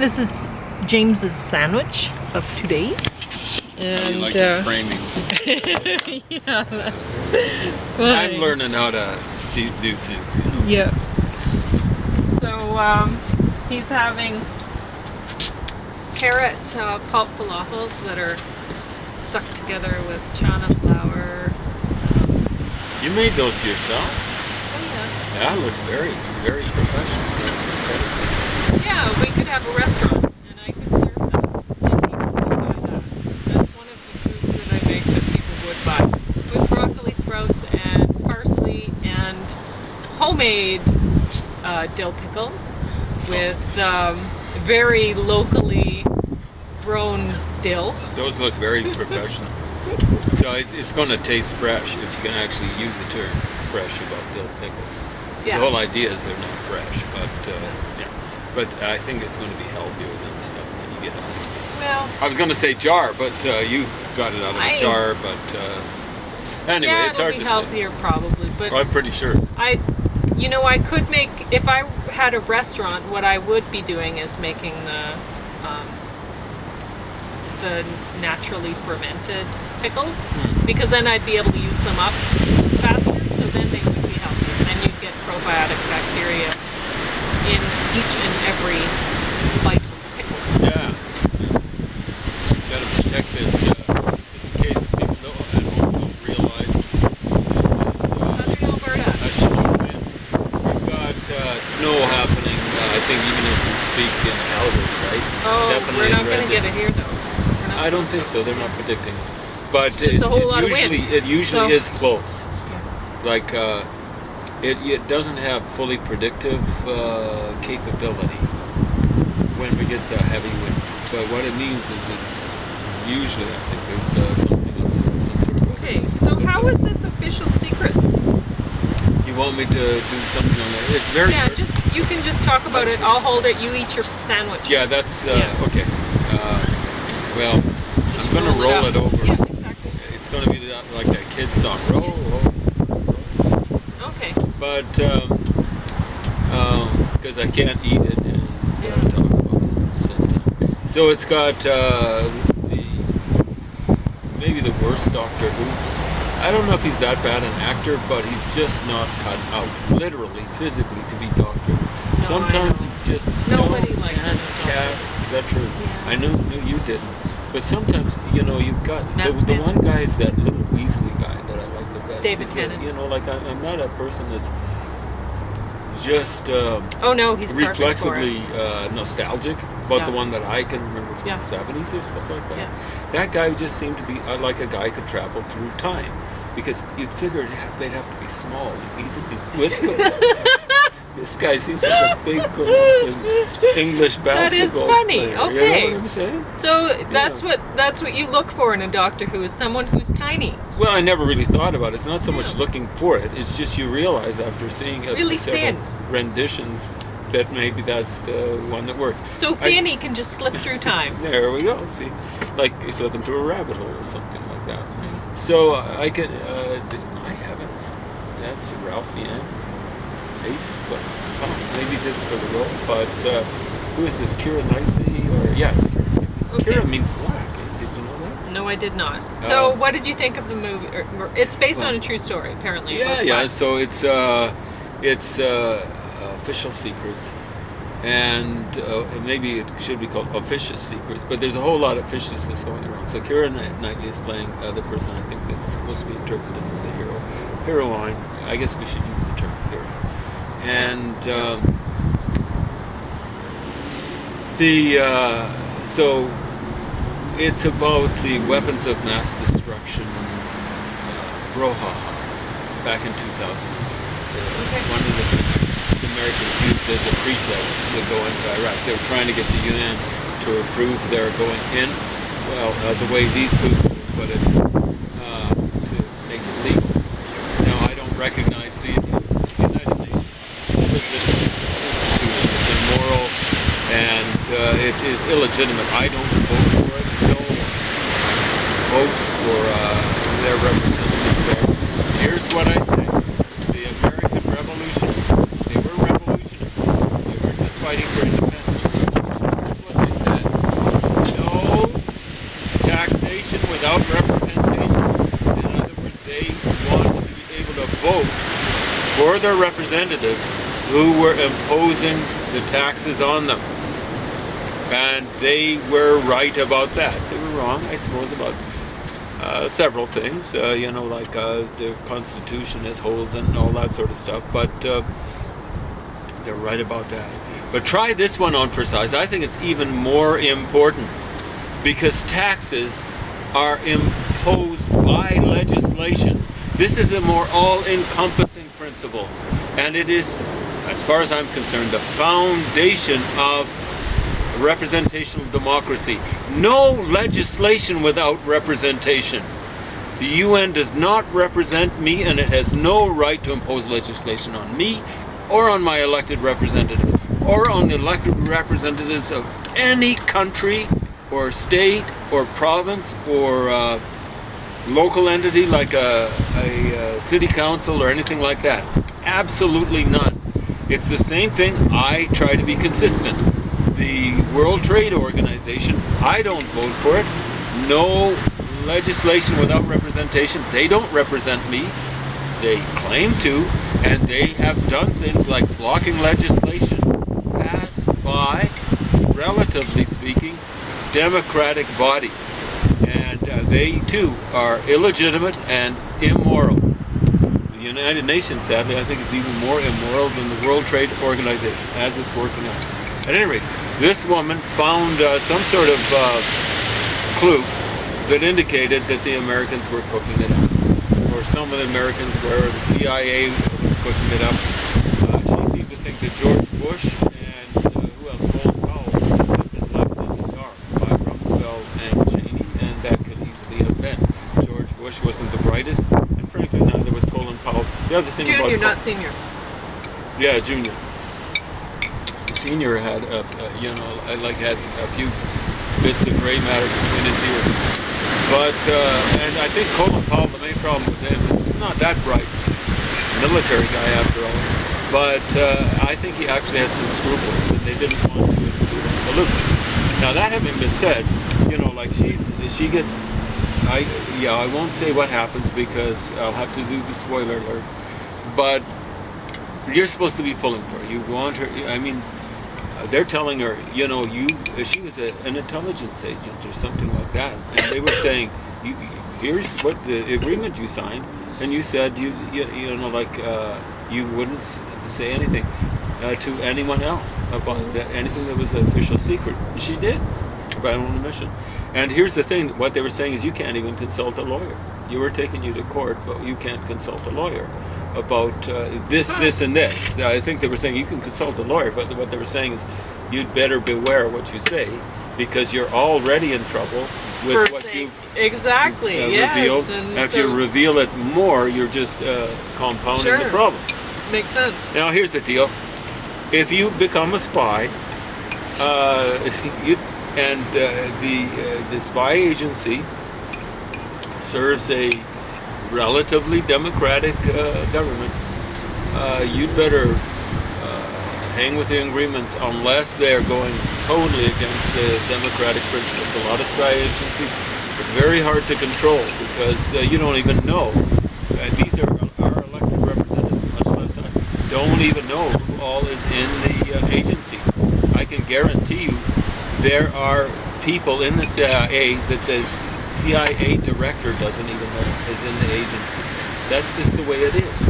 This is James's sandwich of today. And you like the framing. Yeah, that's I'm learning how to do things. You know? Yeah. So he's having carrot pulp falafels that are stuck together with chana flour. You made those yourself? Oh yeah. That looks very, very professional. That's incredible. Yeah, we could have a restaurant and I could serve them and people would buy that. That's one of the foods that I make that people would buy. With broccoli sprouts and parsley and homemade dill pickles with very locally grown dill. Those look very professional. So it's going to taste fresh if you can actually use the term fresh about dill pickles. Yeah. The whole idea is they're not fresh, but yeah. But I think it's going to be healthier than the stuff that you get out of it. Well, I was going to say jar, but you got it out of a jar. But anyway, yeah, it's hard to healthier say. Probably, but I'm pretty sure. I could make, if I had a restaurant, what I would be doing is making the naturally fermented pickles, because then I'd be able to use them up faster, so then they would be healthier, and then you'd get probiotic bacteria in each and every bite of the pickle. Yeah. You've got to protect this, just in case people don't realize this is Southern Alberta. a shallow wind. We've got snow happening, I think even as we speak in Calgary, right? Oh, definitely we're not going to get it here though. I don't think so. They're not predicting. But just a whole lot of wind. It usually is close. Yeah. Like it doesn't have fully predictive capability when we get the heavy winds. But what it means is it's usually, I think there's something up there, some sort of. Okay. So how is this official secrets? You want me to do something on that? It's very. Yeah. You can just talk about it. I'll hold it. You eat your sandwich. Yeah. That's okay. Well, I'm going to roll it over. Yeah, exactly. It's going to be like that kid's song. Roll. Okay. But, because I can't eat it and talk about it at the same time. So it's got maybe the worst Doctor Who. I don't know if he's that bad an actor, but he's just not cut out, literally, physically, to be Doctor Who. No, sometimes you just can't cast. Is that true? Yeah. I knew you didn't. But sometimes, you've got the one guy is that little Weasley guy that I like the best. David Tennant. I'm not a person that's just he's reflexively nostalgic about the one that I can remember from the 70s or stuff like that. Yeah. That guy just seemed to be like a guy who could travel through time, because you'd figure they'd have to be small and easily whiskable. This guy seems like a big English basketball That is funny. player. Okay. You know what I'm saying? So that's what you look for in a Doctor Who, is someone who's tiny. Well, I never really thought about it. It's not so much looking for it. It's just you realize after seeing really several thin renditions that maybe that's the one that works. So thin he can just slip through time. There we go. See, like slipping through a rabbit hole or something like that. So I could. I haven't. That's Ralph Fiennes. Ace, but maybe did it for the role. But who is this? Keira Knightley? It's Keira Knightley. Okay. Keira means black. Did you know that? No, I did not. So what did you think of the movie? It's based on a true story, apparently. Yeah. So it's official secrets, and maybe it should be called officious secrets. But there's a whole lot of fishness going around. So Keira Knightley is playing the person I think that's supposed to be interpreted as the heroine. I guess we should use the term hero. And so it's about the weapons of mass destruction brouhaha back in 2000. One of the Americans used as a pretext to go into Iraq. They were trying to get the UN to approve their going in. Well, the way these people put it, to make it legal. Now, I don't recognize the United Nations institution. It's immoral and it is illegitimate. I don't vote for it. No one votes for their representative there. Here's what I say. The American Revolution, they were revolutionary. They weren't just fighting for independence. Here's what for their representatives who were imposing the taxes on them. And they were right about that. They were wrong, I suppose, about several things, like the Constitution has holes in it and all that sort of stuff, but they're right about that. But try this one on for size. I think it's even more important, because taxes are imposed by legislation. This is a more all-encompassing principle, and it is, as far as I'm concerned, the foundation of representational democracy. No legislation without representation. The UN does not represent me, and it has no right to impose legislation on me or on my elected representatives or on the elected representatives of any country or state or province or local entity like a city council or anything like that. Absolutely none. It's the same thing. I try to be consistent. The World Trade Organization, I don't vote for it. No legislation without representation. They don't represent me. They claim to, and they have done things like blocking legislation passed by, relatively speaking, democratic bodies. And they too are illegitimate and immoral. The United Nations, sadly, I think is even more immoral than the World Trade Organization as it's working out. At any rate, this woman found some sort of clue that indicated that the Americans were cooking it up, or some of the Americans were. The CIA was cooking it up. She seemed to think that George Bush and who else, Colin Powell, had been left in the dark by Rumsfeld and Cheney, and that could easily have been. George Bush wasn't the brightest, and frankly, neither was Colin Powell. The other thing Junior, about not senior. Yeah, junior. Senior had, had a few bits of gray matter between his ears. But, and I think Colin Powell, the main problem with him is he's not that bright. He's a military guy after all. But I think he actually had some scruples, and they didn't want to include him in the loop. Now, that having been said, she gets, I won't say what happens because I'll have to do the spoiler alert. But you're supposed to be pulling for her. You want her, they're telling her, she was an intelligence agent or something like that, and they were saying, here's what the agreement you signed, and you said you wouldn't say anything to anyone else about anything that was an official secret. She did, by her own admission. And here's the thing: what they were saying is you can't even consult a lawyer. We're taking you to court, but you can't consult a lawyer about this, and this. I think they were saying you can consult a lawyer, but what they were saying is you'd better beware what you say, because you're already in trouble with what you've revealed. And if you reveal it more, you're just compounding the problem. Makes sense. Now here's the deal: if you become a spy, the spy agency serves a relatively democratic government, you'd better hang with the agreements unless they're going totally against the democratic principles. A lot of spy agencies are very hard to control because you don't even know. These are our elected representatives, much less I don't even know who all is in the agency. I can guarantee you there are people in the CIA that the CIA director doesn't even know is in the agency. That's just the way it is.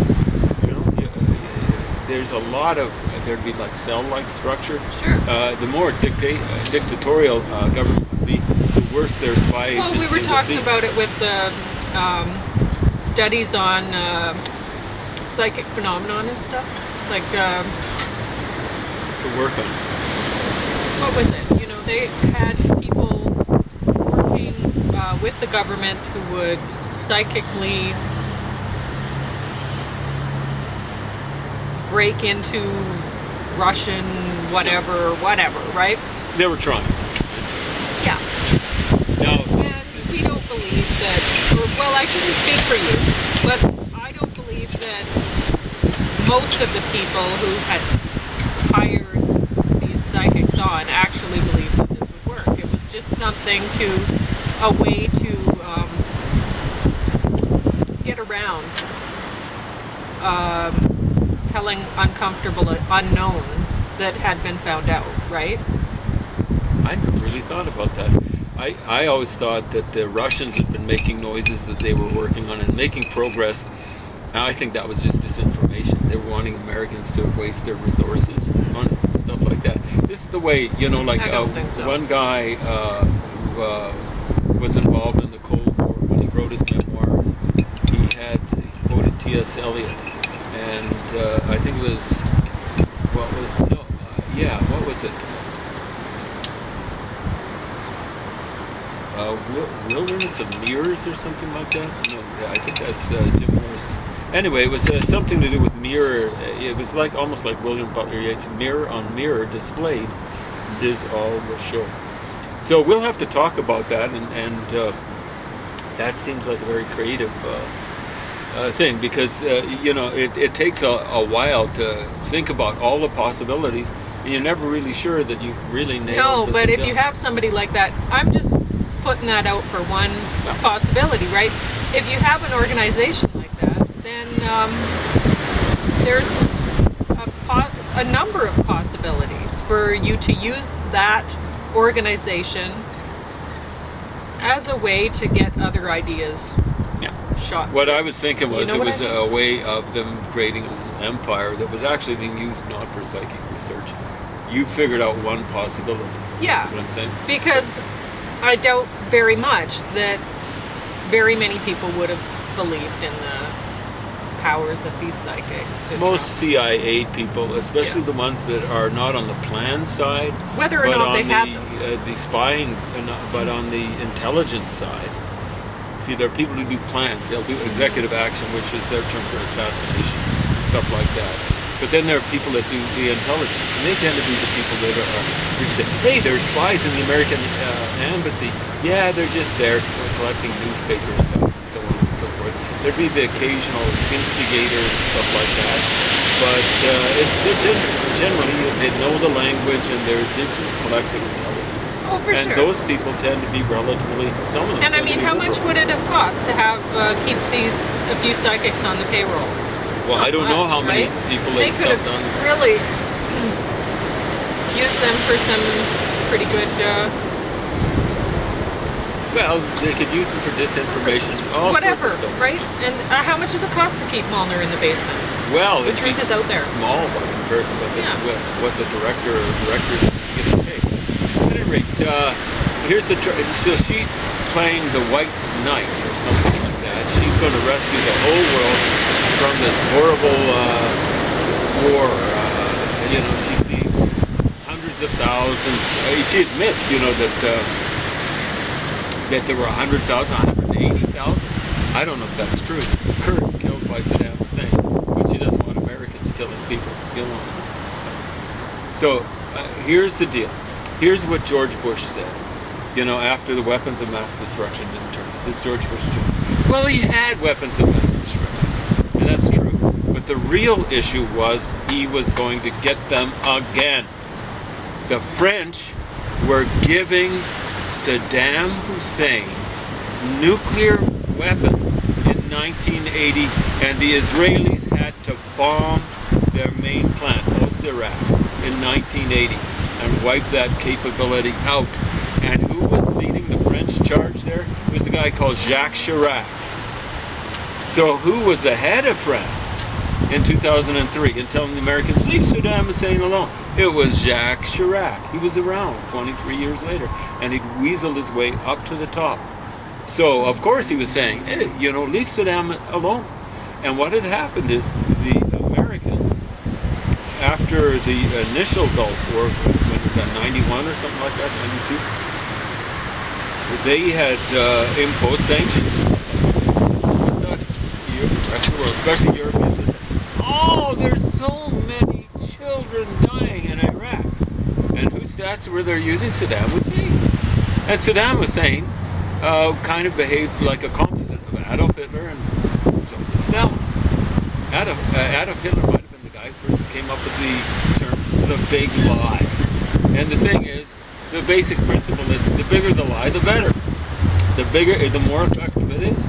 There's a lot of, there'd be like cell-like structure. Sure. The more dictatorial government would be, the worse their spy agency would be. Well, we were talking about it with the studies on psychic phenomenon and stuff. Like, to work on. What was it? They had people working with the government who would psychically break into Russian whatever, right? They were trying to. Yeah. Now, and we don't believe that, I shouldn't speak for you, but I don't believe that most of the people who had hired these psychics on actually believed that this would work. It was just something a way to get around telling uncomfortable unknowns that had been found out, right? I never really thought about that. I always thought that the Russians had been making noises that they were working on and making progress. Now I think that was just disinformation. They were wanting Americans to waste their resources on stuff like that. This is the way, you know, like I don't think so. one guy who was involved in the Cold War when he wrote his memoirs. He quoted T.S. Eliot, and I think it was what was it? Wilderness of Mirrors or something like that. No, I think that's Jim Morrison. Anyway, it was something to do with mirror. It was like almost like William Butler Yeats' mirror on mirror displayed is all the show. So we'll have to talk about that, and that seems like a very creative thing, because it takes a while to think about all the possibilities, and you're never really sure that you've really nailed. No, but if you have somebody like that, I'm just putting that out for one possibility, right? If you have an organization like that, then there's a number of possibilities for you to use that organization as a way to get other ideas shot. What I was thinking was, You know it was what I a way of them creating an empire that was actually being used not for psychic research. You figured out one possibility. Yeah. That's what I'm saying. Because I doubt very much that very many people would have believed in the powers of these psychics. Most CIA people, especially the ones that are not on the plan side, whether or not they had the spying, but on the intelligence side. See, there are people who do plans. They'll do executive action, which is their term for assassination and stuff like that. But then there are people that do the intelligence, and they tend to be the people that are say, hey, they're spies in the American embassy. Yeah, they're just there collecting newspaper stuff and so on and so forth. There'd be the occasional instigator and stuff like that. But generally they know the language, and they're just collecting intelligence. Oh, for and sure. those people tend to be relatively, some of them. And I mean, how much would it have cost to have keep a few psychics on the payroll? Well, I don't know how many people they could have stuffed on. Really use them for some pretty good. Well, they could use them for disinformation, all whatever, sorts of stuff. Right? And how much does it cost to keep Molnar in the basement? Well, the truth is out there. Small by comparison with what the director or directors get paid. At any rate, here's the so she's playing the White Knight or something like that. She's going to rescue the whole world from this horrible war. She sees hundreds of thousands. She admits, that there were 100,000, 180,000. I don't know if that's true. Kurds killed by Saddam Hussein, but she doesn't want Americans killing people. So here's the deal. Here's what George Bush said. After the weapons of mass destruction didn't turn. This George Bush Jr. Well, he had weapons of mass destruction, and that's true. But the real issue was he was going to get them again. The French were giving Saddam Hussein nuclear weapons in 1980, and the Israelis had to bomb their main plant, Osirak, in 1980, and wipe that capability out. And who was leading the French charge there? It was a guy called Jacques Chirac. So who was the head of France in 2003 and telling the Americans, leave Saddam Hussein alone? It was Jacques Chirac. He was around 23 years later, and he'd weaseled his way up to the top. So, of course, he was saying, hey, leave Saddam alone. And what had happened is the Americans, after the initial Gulf War, when was that, 91 or something like that, 92? They had imposed sanctions and stuff like that. The rest of the world, especially Europeans, they said, oh, there's so many children dying in Iraq. And whose stats were they using? Saddam Hussein. And Saddam Hussein kind of behaved like a composite of Adolf Hitler and Joseph Stalin. Adolf Hitler might have been the guy who first came up with the term the big lie. And the thing is, the basic principle is the bigger the lie, the better. The more effective it is.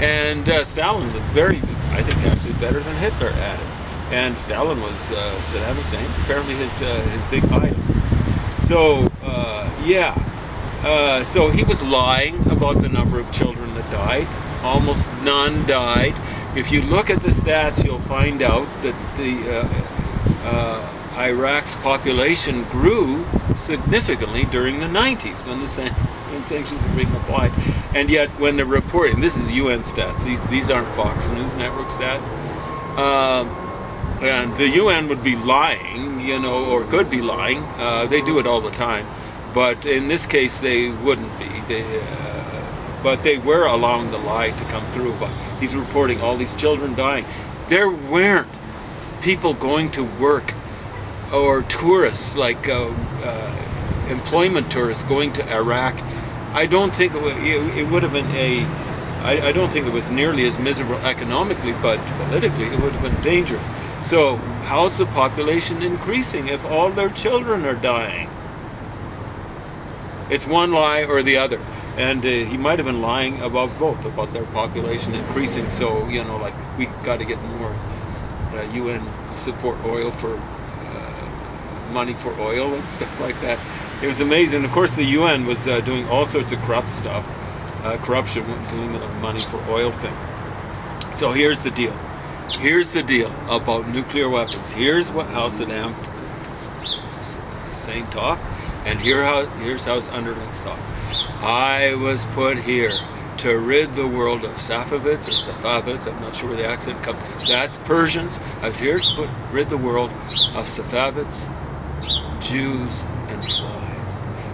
And Stalin was I think actually better than Hitler at it. and Stalin was Saddam Hussein's apparently his big idol. So so he was lying about the number of children that died. Almost none died. If you look at the stats, you'll find out that the Iraq's population grew significantly during the 90s when the sanctions were being applied. And yet, when they're reporting, this is UN stats. These aren't Fox News Network stats. And the UN would be lying, or could be lying. They do it all the time. But in this case, they wouldn't be. But they were allowing the lie to come through. But he's reporting all these children dying. There weren't people going to work, or tourists, like employment tourists going to Iraq. I don't think it would have been I don't think it was nearly as miserable economically, but politically it would have been dangerous. So how's the population increasing if all their children are dying? It's one lie or the other. And he might have been lying about both, about their population increasing. So, like, we got to get more UN support oil for money for oil and stuff like that. It was amazing. Of course, the UN was doing all sorts of corrupt stuff, corruption, doing the money for oil thing. So here's the deal. Here's the deal about nuclear weapons. Here's how Saddam Hussein talked, and here's how his underlings talk. I was put here to rid the world of Safavids or Safavids. I'm not sure where the accent comes. That's Persians. I was here to rid the world of Safavids, Jews, and flies.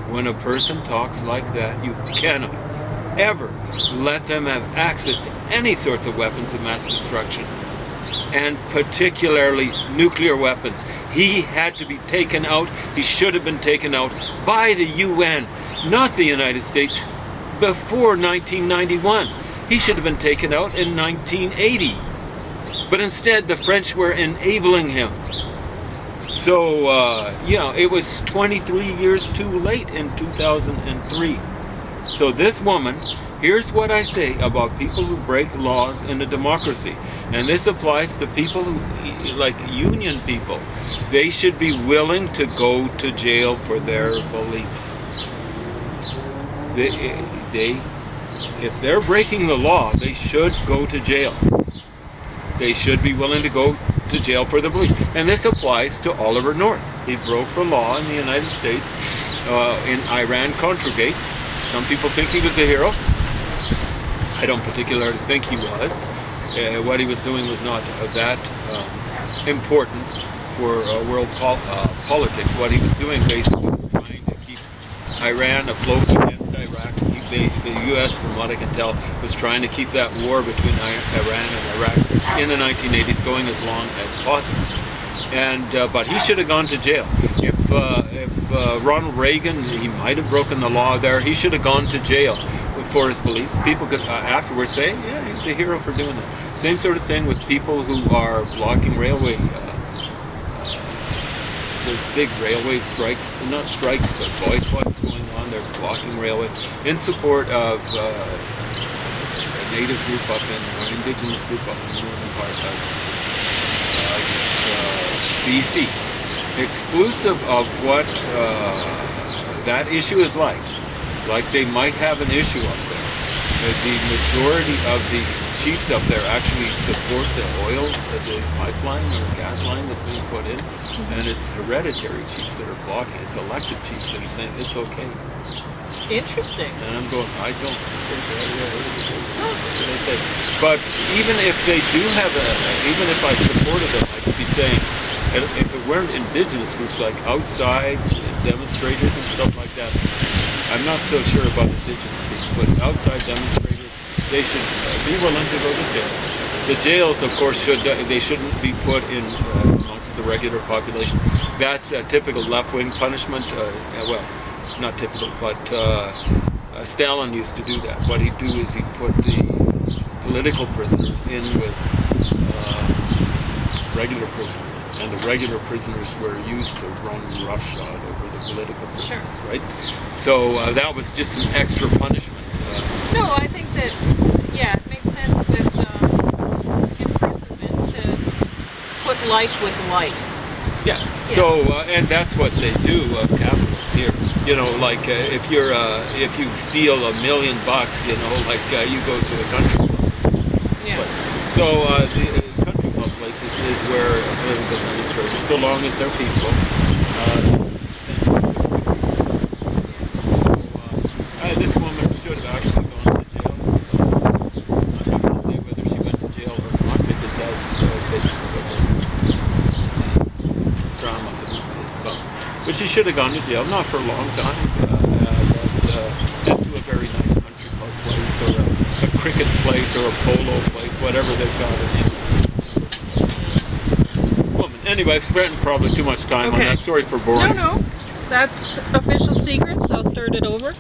When a person talks like that, you cannot ever let them have access to any sorts of weapons of mass destruction, and particularly nuclear weapons. He had to be taken out. He should have been taken out by the UN, not the United States, before 1991. He should have been taken out in 1980. But instead, the French were enabling him. So, it was 23 years too late in 2003. So this woman, here's what I say about people who break laws in a democracy. And this applies to people who, like union people. They should be willing to go to jail for their beliefs. If they're breaking the law, they should go to jail. They should be willing to go to jail for their beliefs. And this applies to Oliver North. He broke the law in the United States in Iran-Contra. Some people think he was a hero. I don't particularly think he was. What he was doing was not that important for world politics. What he was doing basically was trying to keep Iran afloat against Iraq. The U.S., from what I can tell, was trying to keep that war between Iran and Iraq in the 1980s going as long as possible. But he should have gone to jail. If Ronald Reagan, he might have broken the law there. He should have gone to jail for his beliefs. People could afterwards say, yeah, he's a hero for doing that. Same sort of thing with people who are blocking railway. There's big railway strikes, not strikes, but boycotts going on. They're blocking railway in support of a native group up in, or indigenous group up in the northern part of BC. Exclusive of what that issue is like they might have an issue up there. The majority of the chiefs up there actually support the oil, the pipeline or gas line that's being put in, and it's hereditary chiefs that are blocking. It's elected chiefs that are saying it's okay. Interesting. And I'm going, I don't support that. What do they say? But even if they do have even if I supported them, I could be saying, if it weren't indigenous groups like outside demonstrators and stuff like that, I'm not so sure about indigenous groups, but outside demonstrators, they should be willing to go to jail. The jails, of course, they shouldn't be put in amongst the regular population. That's a typical left-wing punishment. Well, not typical, but Stalin used to do that. What he'd do is he'd put the political prisoners in with regular prisoners, and the regular prisoners were used to run roughshod over the political prisoners, sure. Right? So that was just an extra punishment. No, I think that, yeah, it makes sense with imprisonment to put like with like. Yeah. So and that's what they do, capitalists here. You know, like if you steal $1 million, you know, like you go to the country club. Yeah. So the country club places is where political administrators, so long as they're peaceful. This woman should have actually gone to jail. I'm not going to say whether she went to jail or not because that's basically what the drama is about. But she should have gone to jail, not for a long time, but to a very nice country club place or a cricket place or a polo place, whatever they've got in England. Woman. Anyway, I've spent probably too much time on that. Sorry for boring. No, that's official secrets. I'll start it over.